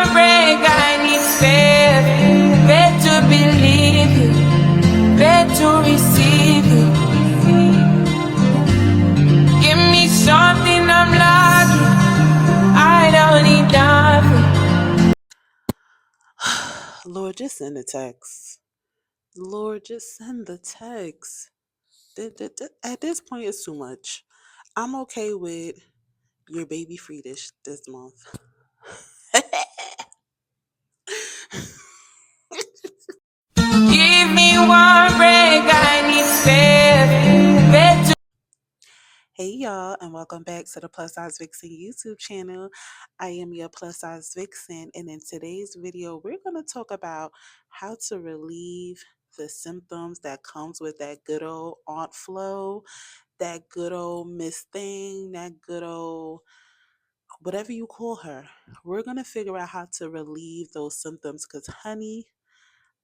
one break, I need faith. Faith to believe you, faith to receive you. Give me something I'm lacking, I don't need nothing. Lord, just send the text. Lord, just send the text. At this point, it's too much. I'm okay with your baby free this month. Give me one break, I need faith. Faith to Hey y'all, and welcome back to the Plus Size Vixen YouTube channel. I am your Plus Size Vixen, and in today's video, we're going to talk about how to relieve the symptoms that comes with that good old Aunt Flo, that good old Miss Thing, that good old whatever you call her. We're going to figure out how to relieve those symptoms because, honey,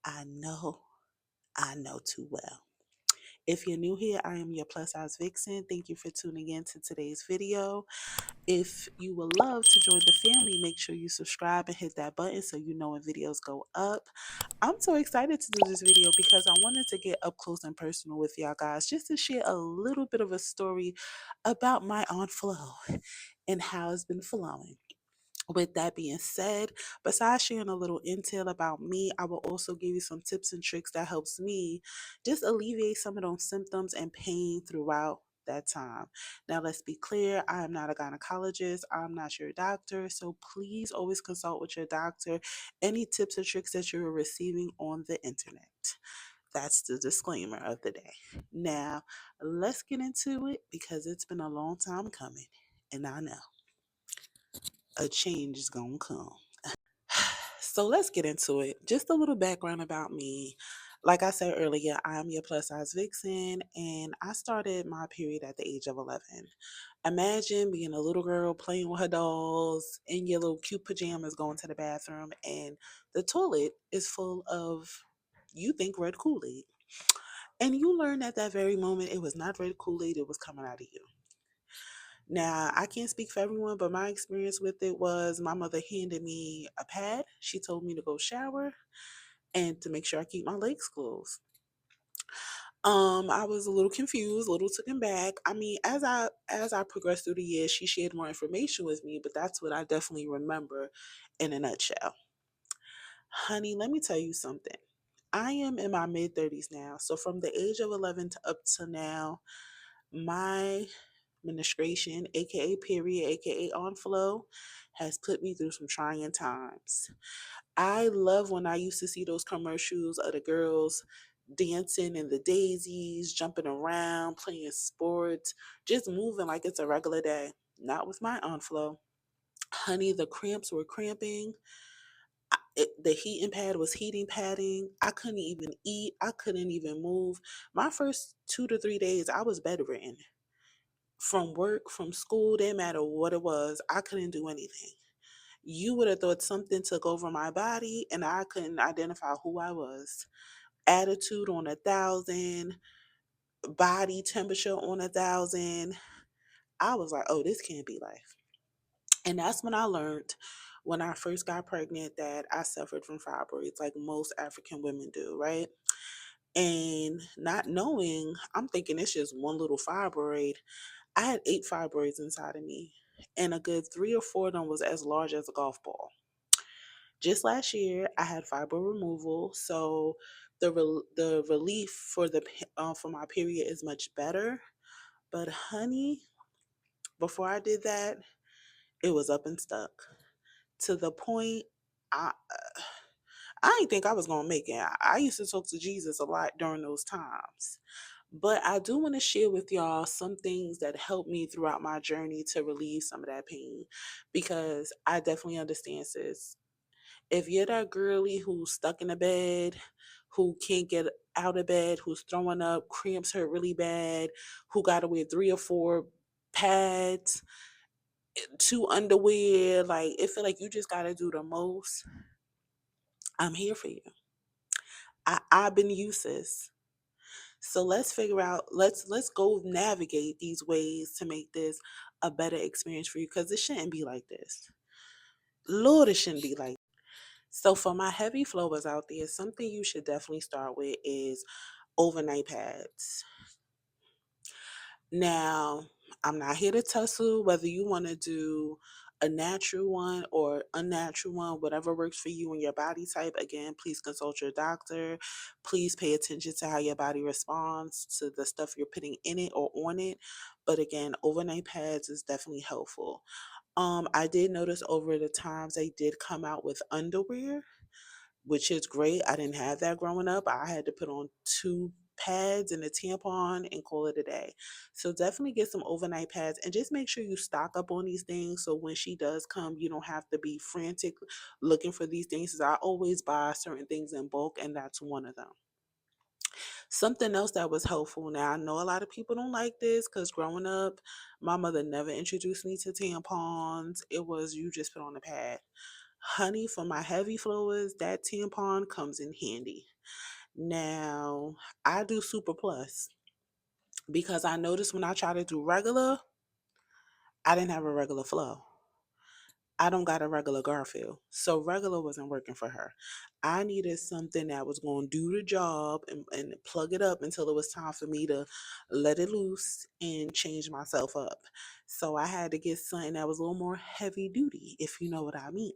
I know too well. If you're new here, I am your Plus Size Vixen. Thank you for tuning in to today's video. If you would love to join the family, make sure you subscribe and hit that button so you know when videos go up. I'm so excited to do this video because I wanted to get up close and personal with y'all guys just to share a little bit of a story about my Aunt Flo and how it's been flowing. With that being said, besides sharing a little intel about me, I will also give you some tips and tricks that helps me just alleviate some of those symptoms and pain throughout that time. Now, let's be clear, I am not a gynecologist. I'm not your doctor. So please always consult with your doctor any tips or tricks that you're receiving on the internet. That's the disclaimer of the day. Now, let's get into it because it's been a long time coming. And I know a change is going to come. So let's get into it. Just a little background about me. Like I said earlier, I'm your plus size vixen, and I started my period at the age of 11. Imagine being a little girl playing with her dolls in your little cute pajamas going to the bathroom, and the toilet is full of, you think, red Kool-Aid. And you learn at that very moment it was not red Kool-Aid, it was coming out of you. Now, I can't speak for everyone, but my experience with it was my mother handed me a pad. She told me to go shower and to make sure I keep my legs closed. I was a little confused, a little taken back. I mean, as I progressed through the years, she shared more information with me, but that's what I definitely remember in a nutshell. Honey, let me tell you something. I am in my mid 30s now. So from the age of 11 to up to now, my menstruation, aka period, aka on flow, has put me through some trying times. I love when I used to see those commercials of the girls dancing in the daisies, jumping around, playing sports, just moving like it's a regular day. Not with my on flow. Honey, the cramps were cramping. The heating pad was heating padding. I couldn't even eat. I couldn't even move. My first 2 to 3 days, I was bedridden from work, from school, didn't matter what it was, I couldn't do anything. You would have thought something took over my body and I couldn't identify who I was. Attitude on 1,000, body temperature on 1,000. I was like, oh, this can't be life. And that's when I learned when I first got pregnant that I suffered from fibroids, like most African women do, right? And not knowing, I'm thinking it's just one little fibroid. I had 8 fibroids inside of me, and a good 3 or 4 of them was as large as a golf ball. Just last year, I had fibroid removal, so the relief for my period is much better. But honey, before I did that, it was up and stuck to the point I I didn't think I was gonna make it. I used to talk to Jesus a lot during those times. But I do want to share with y'all some things that helped me throughout my journey to relieve some of that pain because I definitely understand, sis. If you're that girly who's stuck in a bed, who can't get out of bed, who's throwing up, cramps hurt really bad, who got to wear 3 or 4 pads, 2 underwear, like it feel like you just got to do the most, I'm here for you. I've been used, sis. So let's figure out, let's go navigate these ways to make this a better experience for you because it shouldn't be like this. Lord, it shouldn't be like So for my heavy flowers out there, something you should definitely start with is overnight pads. Now, I'm not here to tussle whether you want to do a natural one or unnatural one, whatever works for you and your body type. Again, please consult your doctor. Please pay attention to how your body responds to the stuff you're putting in it or on it. But again, overnight pads is definitely helpful. I did notice over the times they did come out with underwear, which is great. I didn't have that growing up. I had to put on two pads and a tampon and call it a day. So definitely get some overnight pads and just make sure you stock up on these things so when she does come, you don't have to be frantic looking for these things. 'Cause I always buy certain things in bulk, and that's one of them. Something else that was helpful. Now, I know a lot of people don't like this because growing up, my mother never introduced me to tampons. It was you just put on a pad. Honey, for my heavy flowers, that tampon comes in handy. Now, I do Super Plus because I noticed when I try to do regular, I didn't have a regular flow. I don't got a regular Garfield. So regular wasn't working for her. I needed something that was going to do the job and plug it up until it was time for me to let it loose and change myself up. So I had to get something that was a little more heavy duty, if you know what I mean.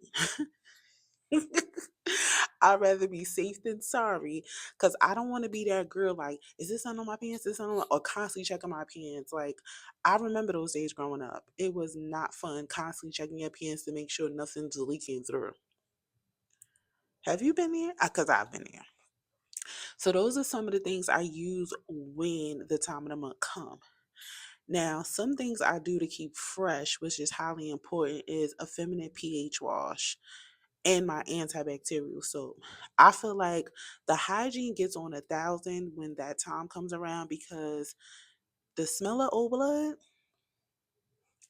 I'd rather be safe than sorry because I don't want to be that girl like, is this something on my pants? Is this something or constantly checking my pants? Like, I remember those days growing up. It was not fun constantly checking your pants to make sure nothing's leaking through. Have you been there? Because I've been there. So those are some of the things I use when the time of the month come. Now, some things I do to keep fresh, which is highly important, is a feminine pH wash and my antibacterial soap. I feel like the hygiene gets on 1,000 when that time comes around because the smell of old blood,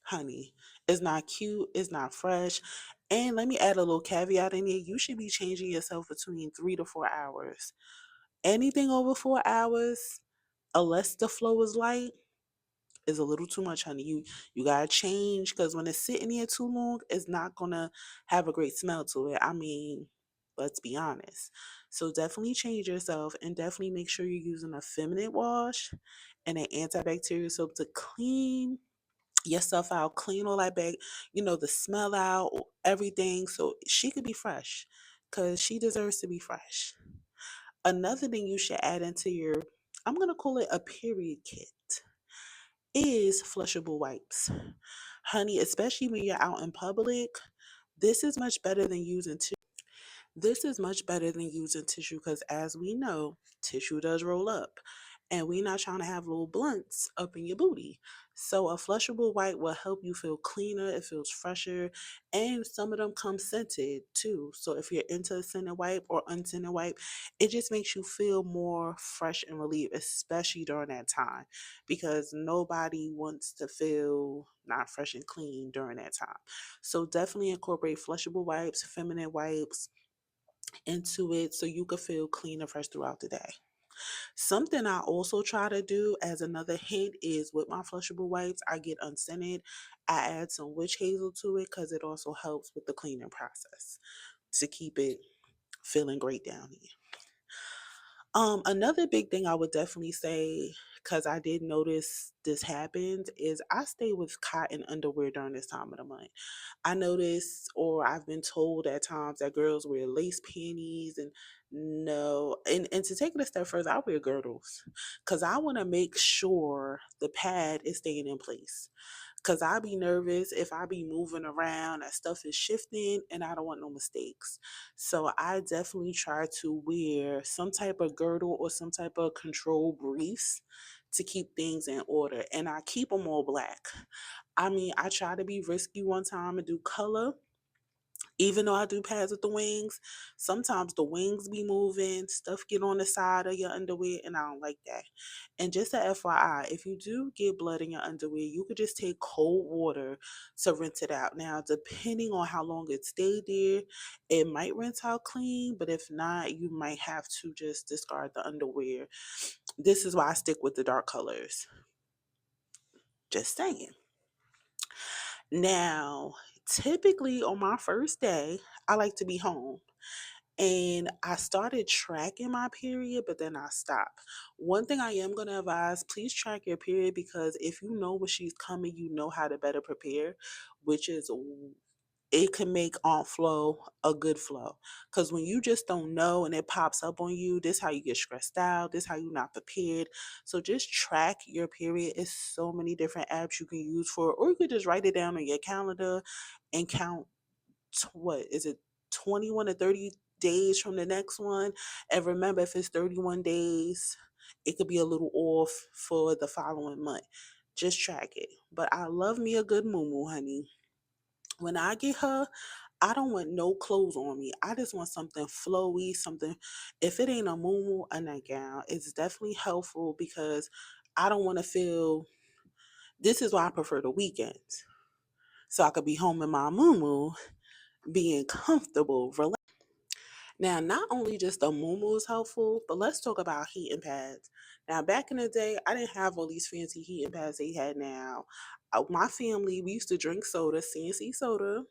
honey, is not cute, it's not fresh. And let me add a little caveat in here. You should be changing yourself between 3 to 4 hours. Anything over 4 hours, unless the flow is light, is a little too much, honey. You gotta change because when it's sitting here too long, it's not gonna have a great smell to it. I mean, let's be honest. So definitely change yourself and definitely make sure you're using a feminine wash and an antibacterial soap to clean yourself out, clean all that back, the smell out, everything. So she could be fresh because she deserves to be fresh. Another thing you should add into your, I'm gonna call it a period kit, is flushable wipes. Honey, especially when you're out in public, this is much better than using tissue because as we know, tissue does roll up. And we're not trying to have little blunts up in your booty. So a flushable wipe will help you feel cleaner, it feels fresher, and some of them come scented too. So if you're into a scented wipe or unscented wipe, it just makes you feel more fresh and relieved, especially during that time. Because nobody wants to feel not fresh and clean during that time. So definitely incorporate flushable wipes, feminine wipes, into it so you could feel clean and fresh throughout the day. Something I also try to do as another hint is with my flushable wipes, I get unscented. I add some witch hazel to it because it also helps with the cleaning process to keep it feeling great down here. Another big thing I would definitely say, because I did notice this happens, is I stay with cotton underwear during this time of the month. I notice, or I've been told at times that girls wear lace panties and no, and to take it a step further, I wear girdles because I want to make sure the pad is staying in place. Cause I be nervous if I be moving around, that stuff is shifting and I don't want no mistakes. So I definitely try to wear some type of girdle or some type of control briefs to keep things in order. And I keep them all black. I mean, I try to be risky one time and do color. Even though I do pads with the wings, sometimes the wings be moving, stuff get on the side of your underwear, and I don't like that. And just a FYI, if you do get blood in your underwear, you could just take cold water to rinse it out. Now, depending on how long it stayed there, it might rinse out clean, but if not, you might have to just discard the underwear. This is why I stick with the dark colors. Just saying. Now, Typically on my first day, I like to be home. And I started tracking my period, but then I stopped. One thing I am going to advise, please track your period, because if you know when she's coming, you know how to better prepare, which is it can make on flow a good flow. Because when you just don't know and it pops up on you, this how you get stressed out. This how you not prepared. So just track your period. It's so many different apps you can use for it, or you could just write it down on your calendar and count what is it, 21 to 30 days from the next one. And remember, if it's 31 days, it could be a little off for the following month. Just track it. But I love me a good moo, honey. When I get her, I don't want no clothes on me. I just want something flowy, something. If it ain't a moo, a nightgown, it's definitely helpful because I don't want to feel. This is why I prefer the weekends, so I could be home in my moo, being comfortable, relaxed. Now, not only just the moo is helpful, but let's talk about heating pads. Now, back in the day, I didn't have all these fancy heating pads they had now. My family, we used to drink soda, CNC soda,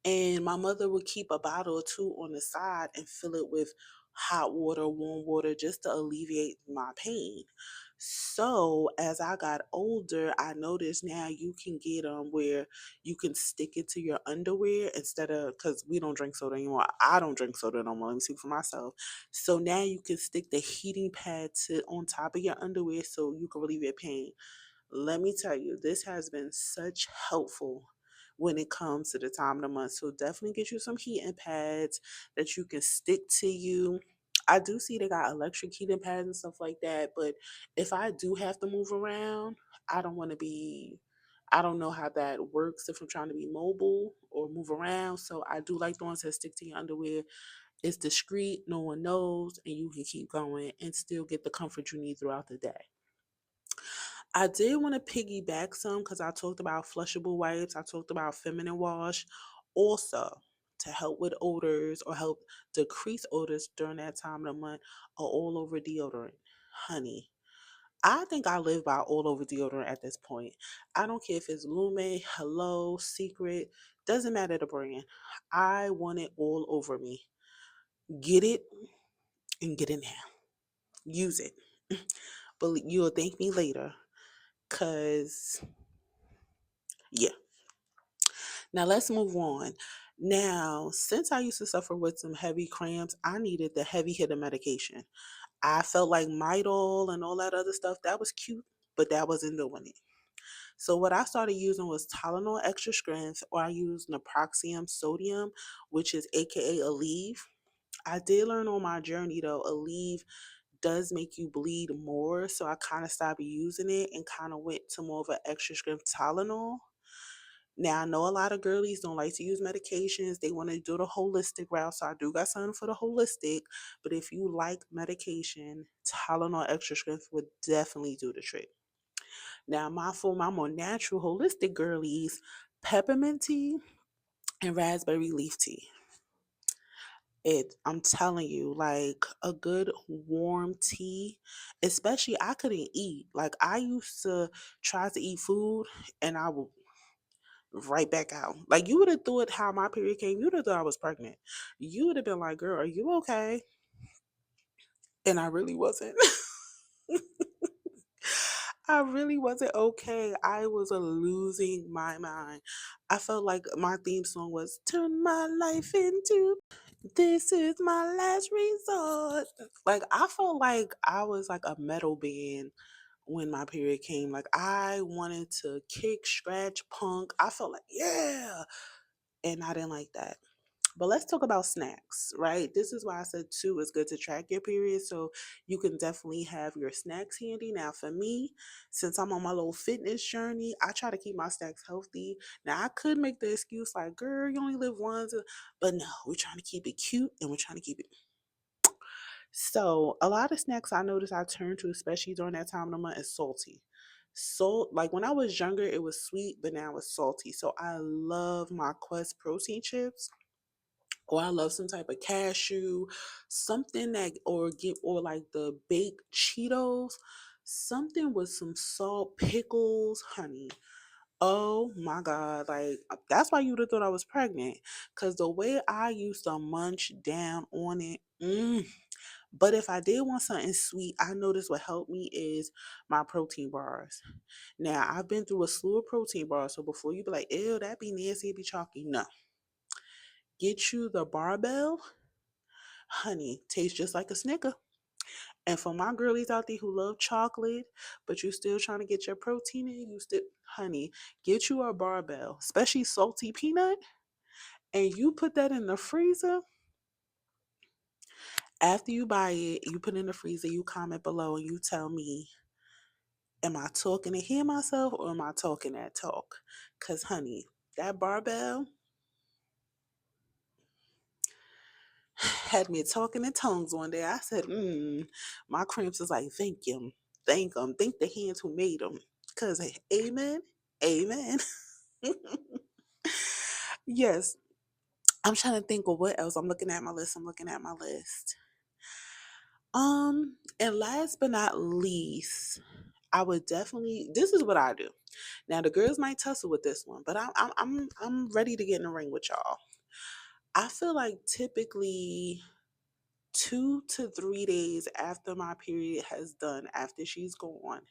and my mother would keep a bottle or two on the side and fill it with hot water, warm water, just to alleviate my pain. So as I got older, I noticed now you can get them where you can stick it to your underwear instead of, because we don't drink soda anymore. I don't drink soda no more. Let me speak for myself. So now you can stick the heating pad to on top of your underwear so you can relieve your pain. Let me tell you, this has been such helpful when it comes to the time of the month. So definitely get you some heating pads that you can stick to you. I do see they got electric heating pads and stuff like that, but if I do have to move around, I don't want to be, I don't know how that works if I'm trying to be mobile or move around. So I do like the ones that stick to your underwear. It's discreet, no one knows, and you can keep going and still get the comfort you need throughout the day. I did want to piggyback some because I talked about flushable wipes. I talked about feminine wash also to help with odors or help decrease odors during that time of the month, or all over deodorant. Honey, I think I live by all over deodorant at this point. I don't care if it's Lume, Hello, Secret, doesn't matter the brand. I want it all over me. Get it and get it now. Use it. But you'll thank me later because, yeah. Now let's move on. Now, since I used to suffer with some heavy cramps, I needed the heavy hitter medication. I felt like Midol and all that other stuff, that was cute, but that wasn't doing it. So what I started using was Tylenol extra strength, or I used naproxen sodium, which is AKA Aleve. I did learn on my journey though, Aleve does make you bleed more, so I kind of stopped using it and kind of went to more of an extra strength Tylenol. Now, I know a lot of girlies don't like to use medications. They want to do the holistic route. So I do got something for the holistic. But if you like medication, Tylenol extra strength would definitely do the trick. Now, for my more natural holistic girlies, peppermint tea and raspberry leaf tea. I'm telling you, like a good warm tea, especially I couldn't eat. Like I used to try to eat food and I would right back out. Like you would have thought how my period came, you would have thought I was pregnant. You would have been like, girl, are you okay? And I really wasn't. I really wasn't okay. I was losing my mind. I felt like my theme song was Turn My Life Into This Is My Last Resort. Like I felt like I was like a metal band when my period came. Like I wanted to kick, scratch, punk. I felt like, yeah. And I didn't like that. But let's talk about snacks, right? This is why I said too, it's good to track your period. So you can definitely have your snacks handy. Now, for me, since I'm on my little fitness journey, I try to keep my snacks healthy. Now, I could make the excuse like, girl, you only live once. But no, we're trying to keep it cute and we're trying to keep it. So, a lot of snacks I notice I turn to, especially during that time of the month, is salty. Salt, like when I was younger, it was sweet, but now it's salty. So, I love my Quest protein chips, or I love some type of cashew, something that, or like the baked Cheetos, something with some salt, pickles, honey. Oh my God. Like, that's why you would have thought I was pregnant. Because the way I used to munch down on it. But if I did want something sweet, I noticed what helped me is my protein bars. Now, I've been through a slew of protein bars. So before you be like, ew, that be nasty, it be chalky. No. Get you the barbell. Honey, tastes just like a Snicker. And for my girlies out there who love chocolate, but you still trying to get your protein in, you still, honey, get you a barbell, especially salty peanut, and you put that in the freezer. After you buy it, you put it in the freezer, you comment below and you tell me, am I talking to hear myself or am I talking that talk? Because, honey, that barbell had me talking in tongues one day. I said, my cramps is like, thank him. Thank him. Thank the hands who made them. Because, amen. Amen. Yes. I'm trying to think of what else. I'm looking at my list. I'm looking at my list. And last but not least, I would definitely. This is what I do. Now the girls might tussle with this one, but I'm ready to get in the ring with y'all. I feel like typically 2 to 3 days after my period has done, after she's gone,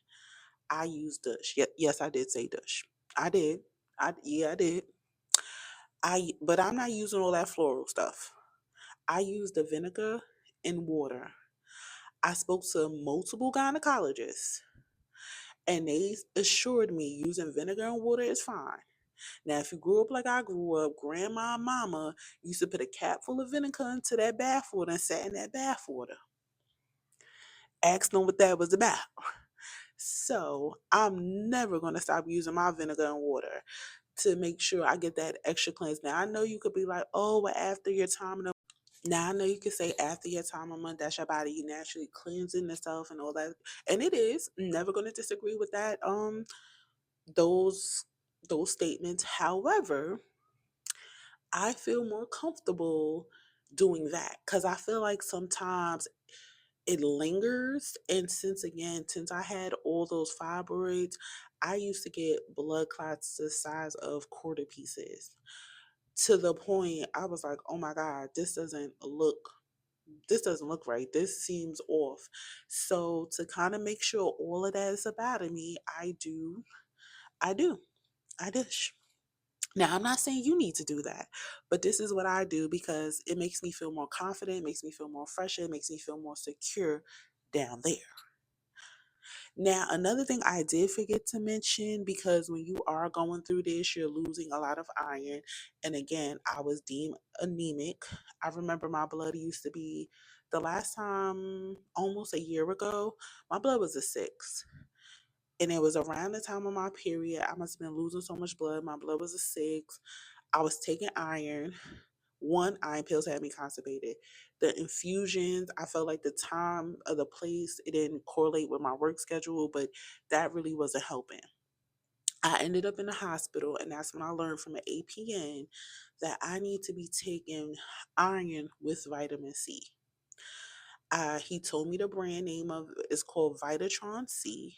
I use Dush. Yes, I did say Dush. I did. I did. But I'm not using all that floral stuff. I use the vinegar and water. I spoke to multiple gynecologists and they assured me using vinegar and water is fine. Now, if you grew up like I grew up, grandma and mama used to put a cap full of vinegar into that bath water and sat in that bath water. Asked them what that was about. So I'm never going to stop using my vinegar and water to make sure I get that extra cleanse. Now, I know you could be like, oh, well, after your time in the now I know you could say after your time a month, that's your body, you naturally cleansing itself and all that. And it is. Never gonna disagree with that. Those those statements. However, I feel more comfortable doing that because I feel like sometimes it lingers. And since I had all those fibroids, I used to get blood clots the size of quarter pieces. To the point I was like, oh my God, this doesn't look right. This seems off. So to kind of make sure all of that is about me, I do, I dish. Now I'm not saying you need to do that, but this is what I do because it makes me feel more confident, makes me feel more fresher, it makes me feel more secure down there. Now, another thing I did forget to mention because when you are going through this, you're losing a lot of iron. And again, I was deemed anemic. I remember my blood used to be the last time, almost a year ago, my blood was a 6. And it was around the time of my period. I must have been losing so much blood. My blood was a 6. I was taking iron. One, iron pills had me constipated. The infusions, I felt like the time of the place, it didn't correlate with my work schedule, but that really wasn't helping. I ended up in the hospital, and that's when I learned from an APN that I need to be taking iron with vitamin C. He told me the brand name of it's called Vitatron C.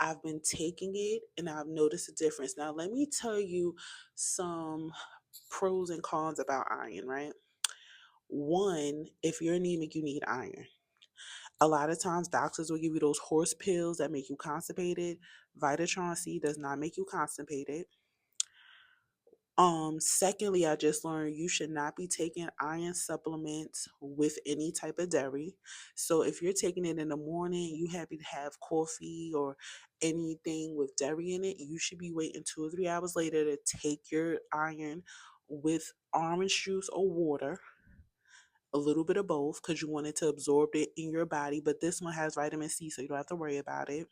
I've been taking it and I've noticed a difference. Now, let me tell you some pros and cons about iron, right? One, if you're anemic, you need iron. A lot of times, doctors will give you those horse pills that make you constipated. Vitatron C does not make you constipated. Secondly, I just learned you should not be taking iron supplements with any type of dairy. So if you're taking it in the morning, you happy to have coffee or anything with dairy in it, you should be waiting 2 or 3 hours later to take your iron with orange juice or water, a little bit of both because you want it to absorb it in your body. But this one has vitamin C, so you don't have to worry about it.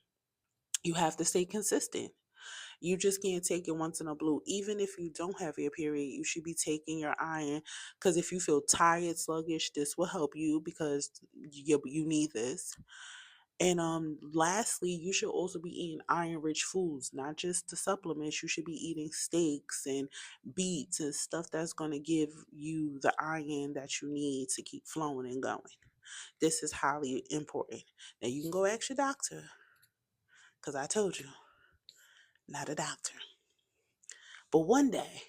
You have to stay consistent. You just can't take it once in a blue. Even if you don't have your period, you should be taking your iron because if you feel tired, sluggish, this will help you because you need this. And lastly, you should also be eating iron-rich foods, not just the supplements. You should be eating steaks and beets and stuff that's going to give you the iron that you need to keep flowing and going. This is highly important. Now you can go ask your doctor because I told you, not a doctor. But one day.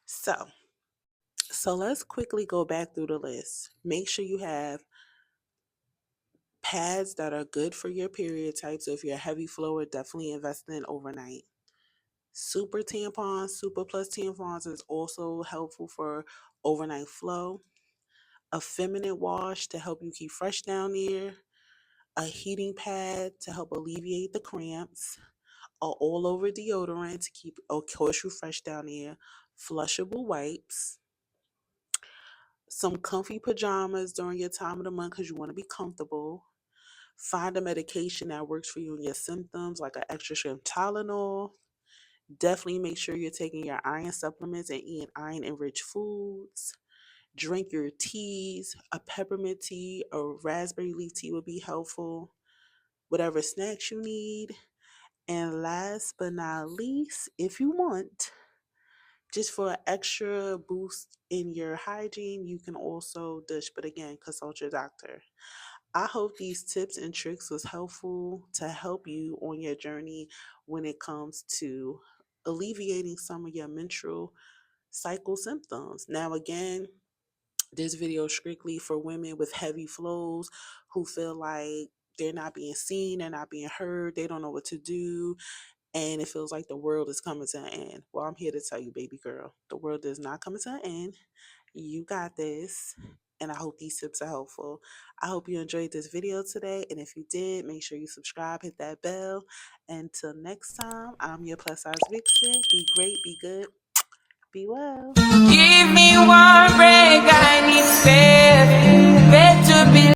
So let's quickly go back through the list. Make sure you have pads that are good for your period type. So if you're a heavy flower, definitely invest in overnight. Super tampons, super plus tampons is also helpful for overnight flow. A feminine wash to help you keep fresh down there. A heating pad to help alleviate the cramps. A all over deodorant to keep, of course, you fresh down there. Flushable wipes. Some comfy pajamas during your time of the month because you want to be comfortable. Find a medication that works for you and your symptoms, like an extra strength Tylenol. Definitely make sure you're taking your iron supplements and eating iron enriched foods. Drink your teas. A peppermint tea or raspberry leaf tea would be helpful. Whatever snacks you need. And last but not least, if you want, just for an extra boost in your hygiene, you can also dish, but again, consult your doctor. I hope these tips and tricks was helpful to help you on your journey when it comes to alleviating some of your menstrual cycle symptoms. Now, again, this video is strictly for women with heavy flows who feel like they're not being seen, they're not being heard, they don't know what to do, and it feels like the world is coming to an end. Well, I'm here to tell you, baby girl, the world is not coming to an end. You got this. And I hope these tips are helpful. I hope you enjoyed this video today. And if you did, make sure you subscribe, hit that bell. Until next time, I'm your plus size vixen. Be great, be good, be well. Give me one break, I need faith, faith to be